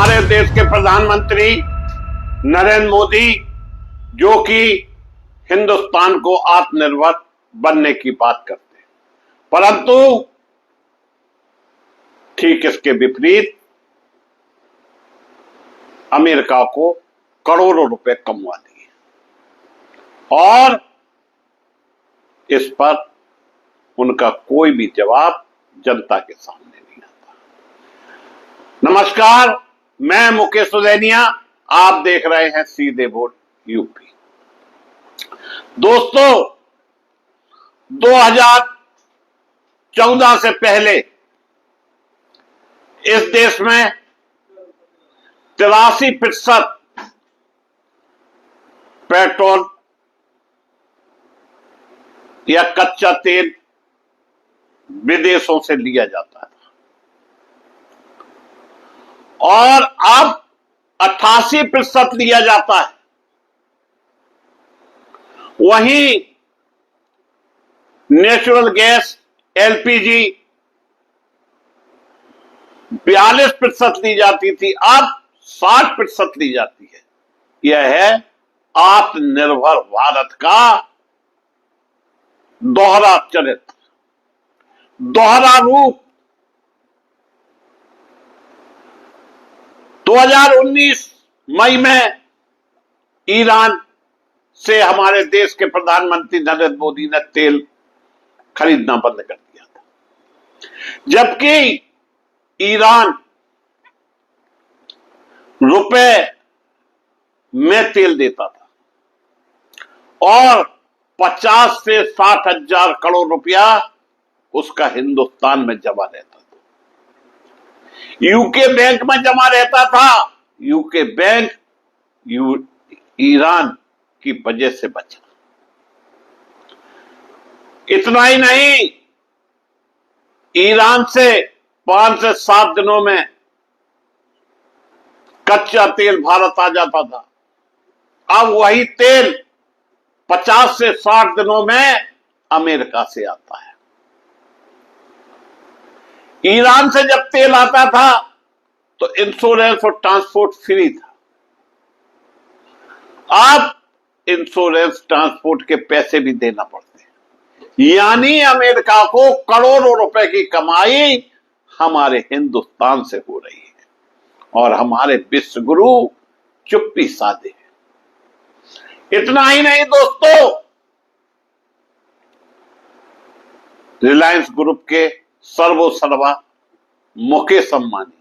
हमारे देश के प्रधानमंत्री नरेंद्र मोदी, जो कि हिंदुस्तान को आत्मनिर्भर बनने की बात करते हैं, परंतु ठीक इसके विपरीत अमेरिका को करोड़ों रुपए कमवा दिए और इस पर उनका कोई भी जवाब जनता के सामने नहीं आता। नमस्कार, मैं मुकेश सुदैनिया, आप देख रहे हैं सीधे वोट यूपी। दोस्तों, 2014 से पहले इस देश में 83% पेट्रोल या कच्चा तेल विदेशों से लिया जाता था और अब 88% लिया जाता है। वहीं नेचुरल गैस एलपीजी 42% ली जाती थी, अब 60% ली जाती है। यह है आत्मनिर्भर भारत का दोहरा चरित्र, दोहरा रूप। 2019 मई में ईरान से हमारे देश के प्रधानमंत्री नरेंद्र मोदी ने तेल खरीदना बंद कर दिया था, जबकि ईरान रुपए में तेल देता था और 50 से 60 हजार करोड़ रुपया उसका हिंदुस्तान में जमा रहता था, यूके बैंक में जमा रहता था। यूके बैंक ईरान की वजह से बचा। इतना ही नहीं, ईरान से 5 से 7 दिनों में कच्चा तेल भारत आ जाता था। अब वही तेल 50 से 60 दिनों में अमेरिका से आता है। ईरान से जब तेल आता था तो इंश्योरेंस और ट्रांसपोर्ट फ्री था। अब इंश्योरेंस ट्रांसपोर्ट के पैसे भी देना पड़ते हैं, यानी अमेरिका को करोड़ों रुपए की कमाई हमारे हिंदुस्तान से हो रही है और हमारे विश्व गुरु चुप्पी साधे हैं। इतना ही नहीं दोस्तों, रिलायंस ग्रुप के सर्वोसर्वा मुकेश अंबानी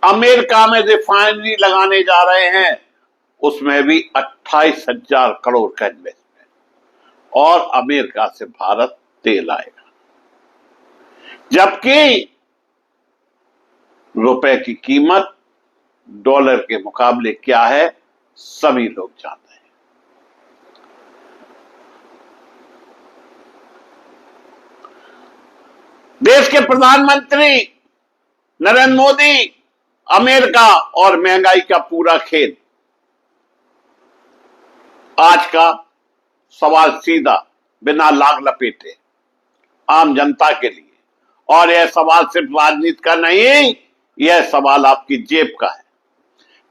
अमेरिका में रिफाइनरी लगाने जा रहे हैं, उसमें भी 28 हजार करोड़ का इन्वेस्टमेंट, और अमेरिका से भारत तेल आएगा, जबकि रुपए की कीमत डॉलर के मुकाबले क्या है सभी लोग जानते हैं। देश के प्रधानमंत्री नरेंद्र मोदी अमेरिका और महंगाई का पूरा खेल। आज का सवाल सीधा, बिना लाग लपेटे, आम जनता के लिए, और यह सवाल सिर्फ राजनीति का नहीं, यह सवाल आपकी जेब का है।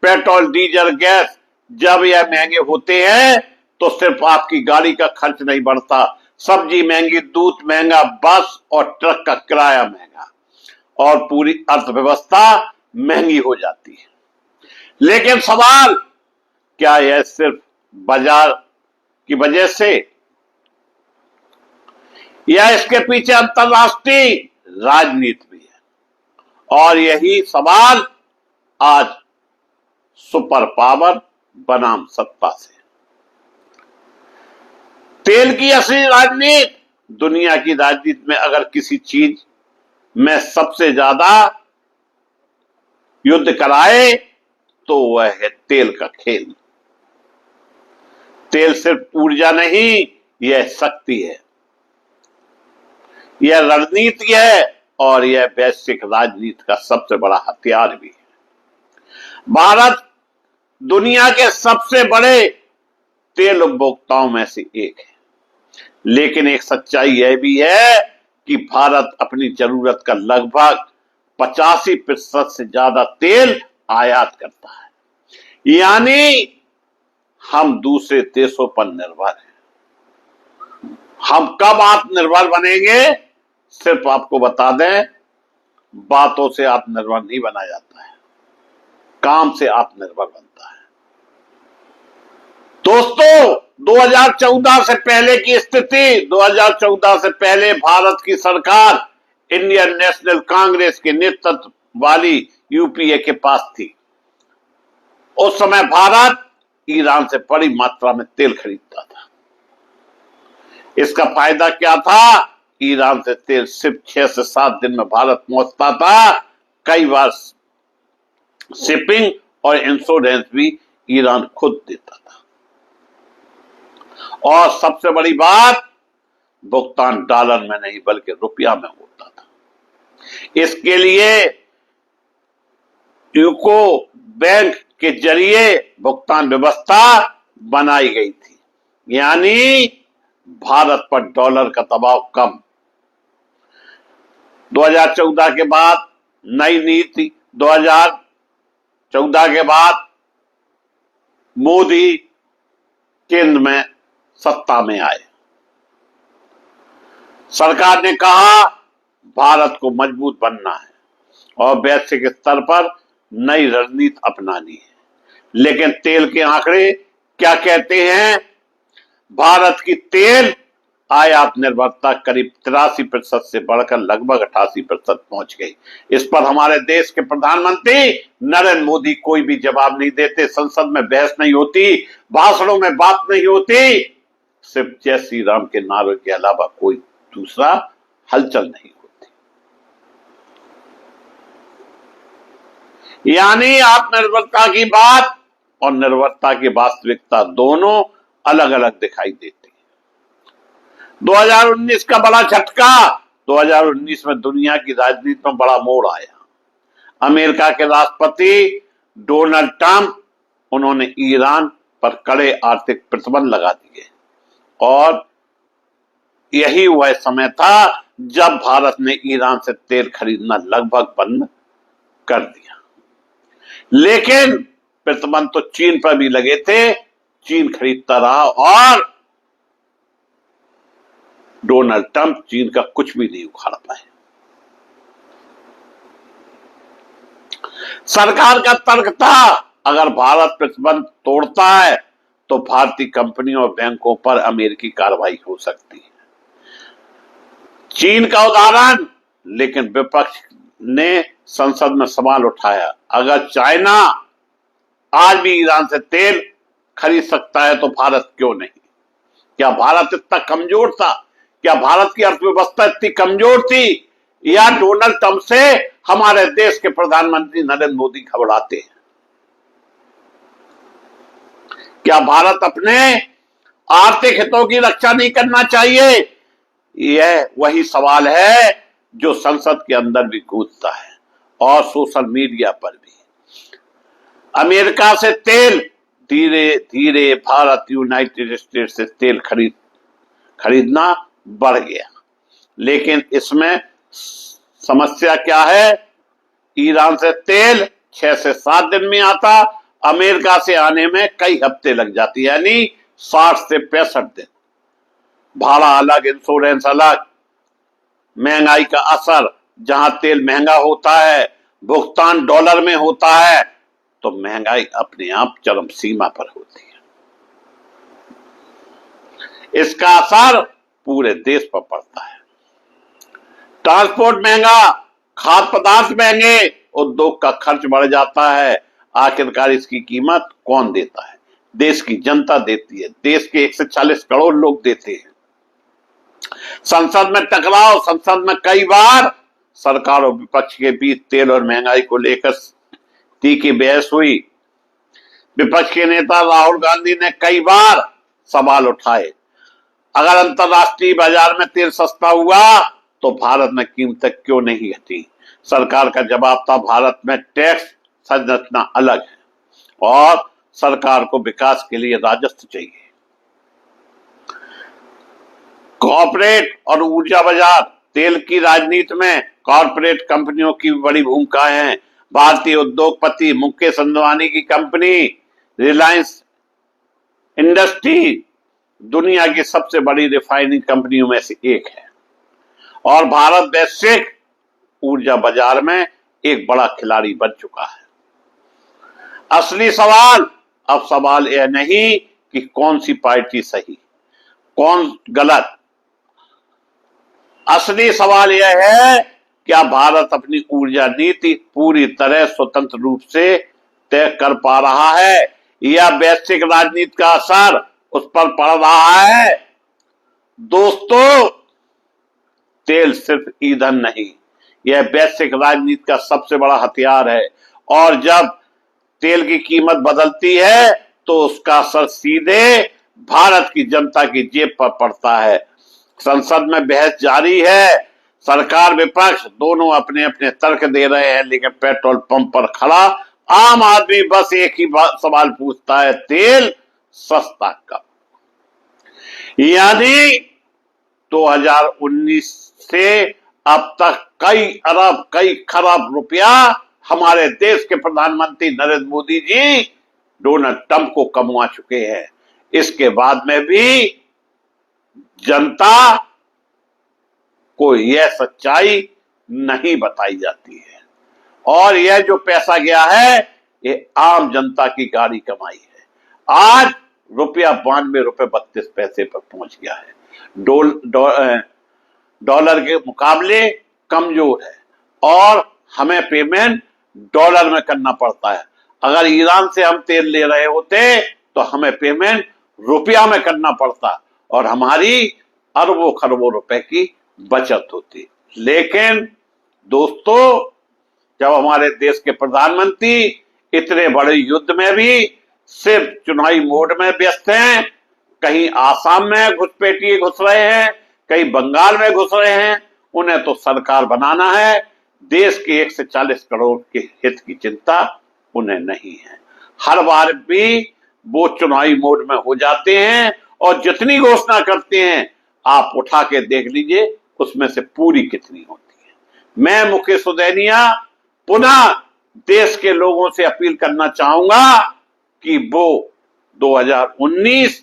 पेट्रोल, डीजल, गैस जब यह महंगे होते हैं तो सिर्फ आपकी गाड़ी का खर्च नहीं बढ़ता, सब्जी महंगी, दूध महंगा, बस और ट्रक का किराया महंगा और पूरी अर्थव्यवस्था महंगी हो जाती है। लेकिन सवाल, क्या यह सिर्फ बाजार की वजह से, या इसके पीछे अंतरराष्ट्रीय राजनीति भी है? और यही सवाल आज सुपर पावर बनाम सत्ता से। तेल की असली राजनीति, दुनिया की राजनीति में अगर किसी चीज में सबसे ज्यादा युद्ध कराए तो वह है तेल का खेल। तेल सिर्फ ऊर्जा नहीं, यह शक्ति है, यह रणनीति है और यह वैश्विक राजनीति का सबसे बड़ा हथियार भी है। भारत दुनिया के सबसे बड़े तेल उपभोक्ताओं में से एक है, लेकिन एक सच्चाई यह भी है कि भारत अपनी जरूरत का लगभग 85% से ज्यादा तेल आयात करता है, यानी हम दूसरे देशों पर निर्भर हैं। हम कब आत्मनिर्भर बनेंगे? सिर्फ आपको बता दें, बातों से आत्मनिर्भर नहीं बना जाता है, काम से आत्मनिर्भर बनता है। दोस्तों, 2014 से पहले की स्थिति, 2014 से पहले भारत की सरकार इंडियन नेशनल कांग्रेस के नेतृत्व वाली यूपीए के पास थी। उस समय भारत ईरान से बड़ी मात्रा में तेल खरीदता था। इसका फायदा क्या था? ईरान से तेल सिर्फ 6 से 7 दिन में भारत पहुंचता था। कई बार शिपिंग और इंश्योरेंस भी ईरान खुद देता था, और सबसे बड़ी बात, भुगतान डॉलर में नहीं बल्कि रुपया में होता था। इसके लिए यूको बैंक के जरिए भुगतान व्यवस्था बनाई गई थी, यानी भारत पर डॉलर का दबाव कम। 2014 के बाद नई नीति, 2014 के बाद मोदी केंद्र में सत्ता में आए। सरकार ने कहा भारत को मजबूत बनना है और वैश्विक स्तर पर नई रणनीति अपनानी है। लेकिन तेल के आंकड़े क्या कहते हैं? भारत की तेल आयात निर्भरता करीब 83% से बढ़कर लगभग 88% पहुंच गई। इस पर हमारे देश के प्रधानमंत्री नरेंद्र मोदी कोई भी जवाब नहीं देते। संसद में बहस नहीं होती, भाषणों में बात नहीं होती, सिर्फ जय श्री राम के नारे के अलावा कोई दूसरा हलचल नहीं होती। यानी आत्मनिर्भरता की बात और निर्भरता की वास्तविकता दोनों अलग अलग दिखाई देती है। 2019 का बड़ा झटका, 2019 में दुनिया की राजनीति में बड़ा मोड़ आया। अमेरिका के राष्ट्रपति डोनाल्ड ट्रंप, उन्होंने ईरान पर कड़े आर्थिक प्रतिबंध लगा दिए, और यही वह समय था जब भारत ने ईरान से तेल खरीदना लगभग बंद कर दिया। लेकिन प्रतिबंध तो चीन पर भी लगे थे, चीन खरीदता रहा, और डोनाल्ड ट्रंप चीन का कुछ भी नहीं उखाड़ पाए। सरकार का तर्क था, अगर भारत प्रतिबंध तोड़ता है तो भारतीय कंपनियों और बैंकों पर अमेरिकी कार्रवाई हो सकती है। चीन का उदाहरण, लेकिन विपक्ष ने संसद में सवाल उठाया, अगर चाइना आज भी ईरान से तेल खरीद सकता है तो भारत क्यों नहीं? क्या भारत इतना कमजोर था? क्या भारत की अर्थव्यवस्था इतनी कमजोर थी, या डोनाल्ड ट्रंप से हमारे देश के प्रधानमंत्री नरेंद्र मोदी घबराते हैं? क्या भारत अपने आर्थिक हितों की रक्षा नहीं करना चाहिए? यह वही सवाल है जो संसद के अंदर भी गूंजता है और सोशल मीडिया पर भी। अमेरिका से तेल, धीरे धीरे भारत यूनाइटेड स्टेट्स से तेल खरीदना बढ़ गया। लेकिन इसमें समस्या क्या है? ईरान से तेल 6 से 7 दिन में आता, अमेरिका से आने में कई हफ्ते लग जाती, यानी 60 से 65 दिन। भाड़ा अलग, इंश्योरेंस अलग, महंगाई का असर, जहां तेल महंगा होता है, भुगतान डॉलर में होता है, तो महंगाई अपने आप चरम सीमा पर होती है। इसका असर पूरे देश पर पड़ता है। ट्रांसपोर्ट महंगा, खाद्य पदार्थ महंगे, उद्योग का खर्च बढ़ जाता है। आखिरकार इसकी कीमत कौन देता है? देश की जनता देती है। देश के 140 करोड़ लोग देते हैं। संसद में टकराव, संसद में कई बार सरकार और विपक्ष के बीच तेल और महंगाई को लेकर तीखी बहस हुई। विपक्ष के नेता राहुल गांधी ने कई बार सवाल उठाए, अगर अंतरराष्ट्रीय बाजार में तेल सस्ता हुआ तो भारत में कीमतें क्यों नहीं घटी? सरकार का जवाब था, भारत में टैक्स संरचना अलग है और सरकार को विकास के लिए राजस्व चाहिए। कॉर्पोरेट और ऊर्जा बाजार, तेल की राजनीति में कॉरपोरेट कंपनियों की बड़ी भूमिका है। भारतीय उद्योगपति मुकेश अंबानी की कंपनी रिलायंस इंडस्ट्री दुनिया की सबसे बड़ी रिफाइनिंग कंपनियों में से एक है और भारत वैश्विक ऊर्जा बाजार में एक बड़ा खिलाड़ी बन चुका है। असली सवाल अब सवाल यह नहीं कि कौन सी पार्टी सही कौन गलत, असली सवाल यह है क्या भारत अपनी ऊर्जा नीति पूरी तरह स्वतंत्र रूप से तय कर पा रहा है या वैश्विक राजनीति का असर उस पर पड़ रहा है। दोस्तों, तेल सिर्फ ईंधन नहीं, यह वैश्विक राजनीति का सबसे बड़ा हथियार है और जब तेल की कीमत बदलती है तो उसका असर सीधे भारत की जनता की जेब पर पड़ता है। संसद में बहस जारी है, सरकार विपक्ष दोनों अपने अपने तर्क दे रहे हैं, लेकिन पेट्रोल पंप पर खड़ा आम आदमी बस एक ही सवाल पूछता है, तेल सस्ता कब। यानी 2019 से अब तक कई अरब कई खरब रुपया हमारे देश के प्रधानमंत्री नरेंद्र मोदी जी डोनाल्ड ट्रंप को कमवा चुके हैं। इसके बाद में भी जनता को यह सच्चाई नहीं बताई जाती है और यह जो पैसा गया है ये आम जनता की गाड़ी कमाई है। आज रुपया 92 रुपए 32 पैसे पर पहुंच गया है, डॉलर के मुकाबले कमजोर है और हमें पेमेंट डॉलर में करना पड़ता है। अगर ईरान से हम तेल ले रहे होते तो हमें पेमेंट रुपया में करना पड़ता और हमारी अरबों खरबों रुपए की बचत होती। लेकिन दोस्तों, जब हमारे देश के प्रधानमंत्री इतने बड़े युद्ध में भी सिर्फ चुनावी मोड में व्यस्त हैं, कहीं आसाम में घुसपैठिए घुस रहे हैं, कहीं बंगाल में घुस रहे हैं, उन्हें तो सरकार बनाना है, देश के 140 करोड़ के हित की चिंता उन्हें नहीं है। हर बार भी वो चुनावी मोड में हो जाते हैं और जितनी घोषणा करते हैं आप उठा के देख लीजिए उसमें से पूरी कितनी होती है। मैं मुकेश सुदैनिया पुनः देश के लोगों से अपील करना चाहूंगा कि वो 2019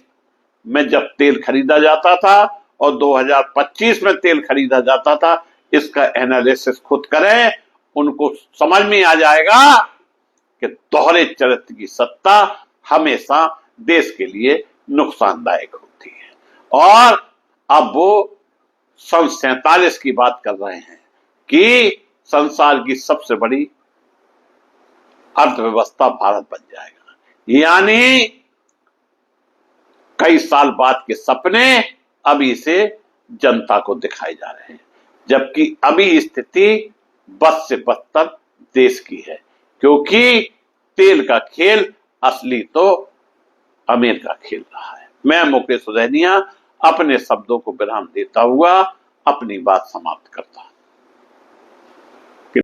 में जब तेल खरीदा जाता था और 2025 में तेल खरीदा जाता था, इसका एनालिसिस खुद करें, उनको समझ में आ जाएगा कि दोहरे चरित्र की सत्ता हमेशा देश के लिए नुकसानदायक होती है। और अब वो सन 47 की बात कर रहे हैं कि संसार की सबसे बड़ी अर्थव्यवस्था भारत बन जाएगा, यानी कई साल बाद के सपने अभी से जनता को दिखाए जा रहे हैं, जबकि अभी स्थिति बस से बदतर देश की है, क्योंकि तेल का खेल असली तो अमेरिका खेल रहा है। मैं मुकेश सुदैनिया अपने शब्दों को विराम देता हुआ अपनी बात समाप्त करता हूं।